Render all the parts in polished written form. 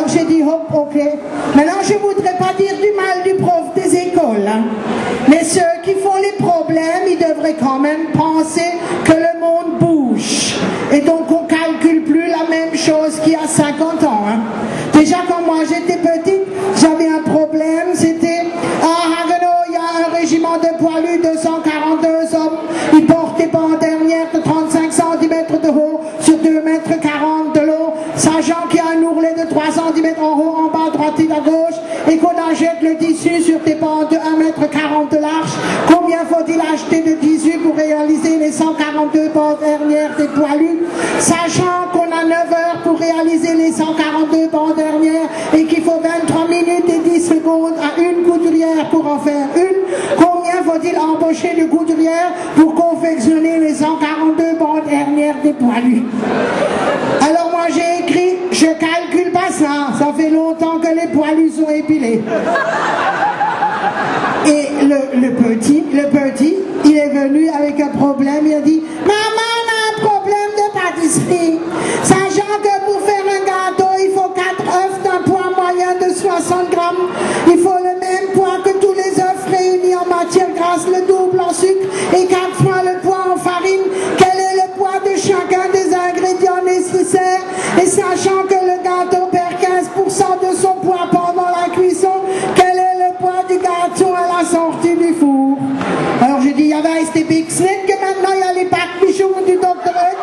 Alors j'ai dit, hop, ok. Maintenant, je ne voudrais pas dire du mal du prof des écoles, hein. Mais ceux qui font les problèmes, ils devraient quand même penser que le monde bouge. Et donc, on ne calcule plus la même chose qu'il y a 50 ans, hein. Déjà, quand moi j'étais petite, j'avais un problème, c'était à Haguenau, il y a un régiment de poilus, 242 hommes, ils portent des bandes dernières de 35 cm de haut sur 2,40 m de long, sachant qu'il y a un ourlet de 3 cm en haut, en bas, à droite et à gauche, et qu'on achète le tissu sur des bandes de 1,40 m de large. Combien faut-il acheter de tissu pour réaliser les 142 bandes dernières des poilus, sachant qu'on a 9 heures pour réaliser les 142 bandes dernières et qu'il faut 23 minutes et 10 secondes à une couturière pour en faire une. Combien faut-il embaucher de couturières pour confectionner les 142 bandes dernières des poilus? Alors moi j'ai écrit, je calcule pas ça fait longtemps que les poilus sont épilés. Et le petit, il est venu avec un problème, il a dit, maman, on a un problème de pâtisserie. Sachant que pour faire un gâteau, il faut 4 œufs d'un poids moyen de 60 grammes. Il faut le même poids que tous les œufs réunis en matière grasse, le double en sucre et 4 fois le poids en farine. Quel est le poids de chacun des ingrédients nécessaires? Et sachant que le gâteau perd 15% de son poids pendant la cuisson, quel est le poids du gâteau à la sortie du four? Alors j'ai dit, il y avait des Big Snake, que maintenant il y a les pâtes bichons du Dr. Huck.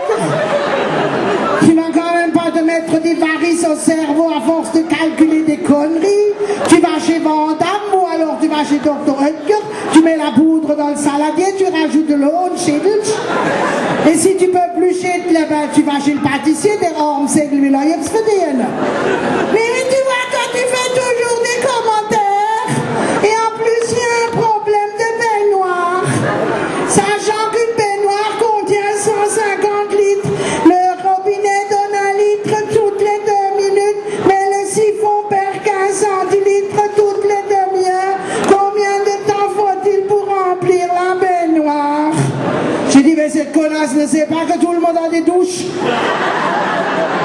Tu vas quand même pas te mettre des varices au cerveau à force de calculer des conneries. Tu vas chez Van Damme ou alors tu vas chez Dr. Huck, tu mets la poudre dans le saladier, tu rajoutes de l'eau, et si tu peux plus chez ben, tu vas chez le pâtissier, der Arm segel will er jetzt verdienen. Mais tu vois, quand tu fais toujours des commentaires, et en plus il y a un problème de baignoire, sachant qu'une baignoire contient 150 litres, le robinet donne 1 litre toutes les 2 minutes, mais le siphon perd 15 centilitres toutes les demi-heures. Combien de temps faut-il pour remplir la baignoire? J'ai dit, mais cette connasse ne sait pas que tout le monde a des douches.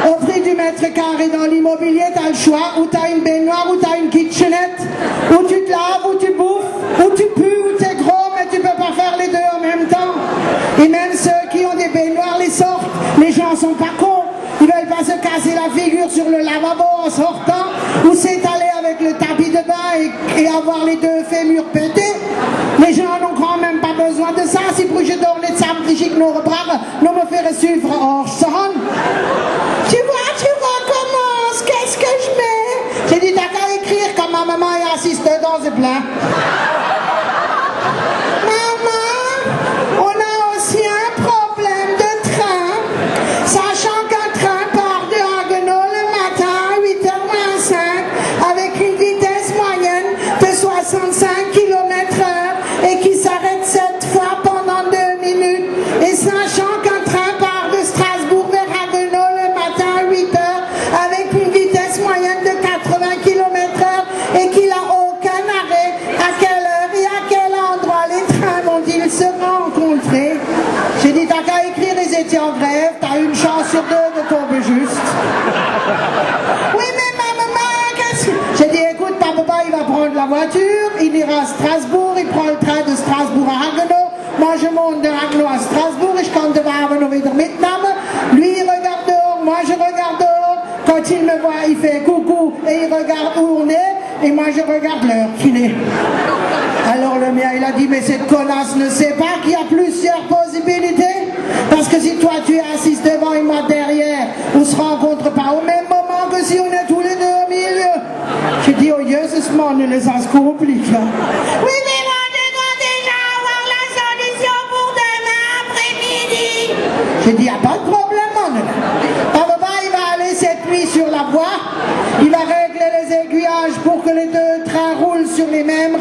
Au prix du mètre carré dans l'immobilier, t'as le choix, ou t'as une baignoire, ou t'as une kitchenette, où tu te laves, où tu bouffes, où tu pues, où t'es gros, mais tu peux pas faire les deux en même temps. Et même ceux qui ont des baignoires les sortent, les gens sont pas cons, ils veulent pas se casser la figure sur le lavabo en sortant, ou s'étaler avec le tapis de bain et avoir les deux fémurs pétés. Les gens n'ont quand même pas besoin de ça, si pour je donne les samedi nos bras, nous me faire suivre hors son. Tu vois, tu recommences, qu'est-ce que je mets? J'ai dit, t'as qu'à écrire quand ma maman est assise dedans, c'est plein. Maman, on a aussi un problème de train, sachant qu'un train part de Haguenau le matin à 8h-5 avec une vitesse moyenne de 65 km/h et qui s'arrête 7 fois pendant 2 minutes. Et sachant qu'un train part de Strasbourg vers Haguenau le matin à 8h avec une vitesse moyenne de 80 km/h et qu'il n'a aucun arrêt, à quelle heure et à quel endroit les trains vont-ils se rencontrer? J'ai dit, t'as qu'à écrire, ils étaient en grève, t'as une chance sur 2 de tomber juste. Oui, mais ma maman, qu'est-ce que... J'ai dit, écoute, ta papa, il va prendre la voiture, il ira à Strasbourg, il prend le train de Strasbourg à Haguenau. Moi, je monte de Haguenau à Strasbourg et je compte de Haguenau wieder mitnehmen. Lui, il regarde dehors, moi, je regarde dehors. Quand il me voit, il fait coucou et il regarde où on est. Et moi, je regarde l'heure qu'il est. Alors, le mien, il a dit, mais cette connasse ne sait pas qu'il y a plusieurs possibilités. Parce que si toi, tu es assise devant et moi derrière, on ne se rencontre pas au même moment que si on est tous les deux au milieu. J'ai dit, oh, Jesus, man, les ça se complique. Oui, mais moi, je dois déjà avoir la solution pour demain après-midi. J'ai dit, il n'y a pas de problème, mon papa, il va aller cette nuit sur la voie. Il va régler les aiguillages pour que les deux trains roulent sur les mêmes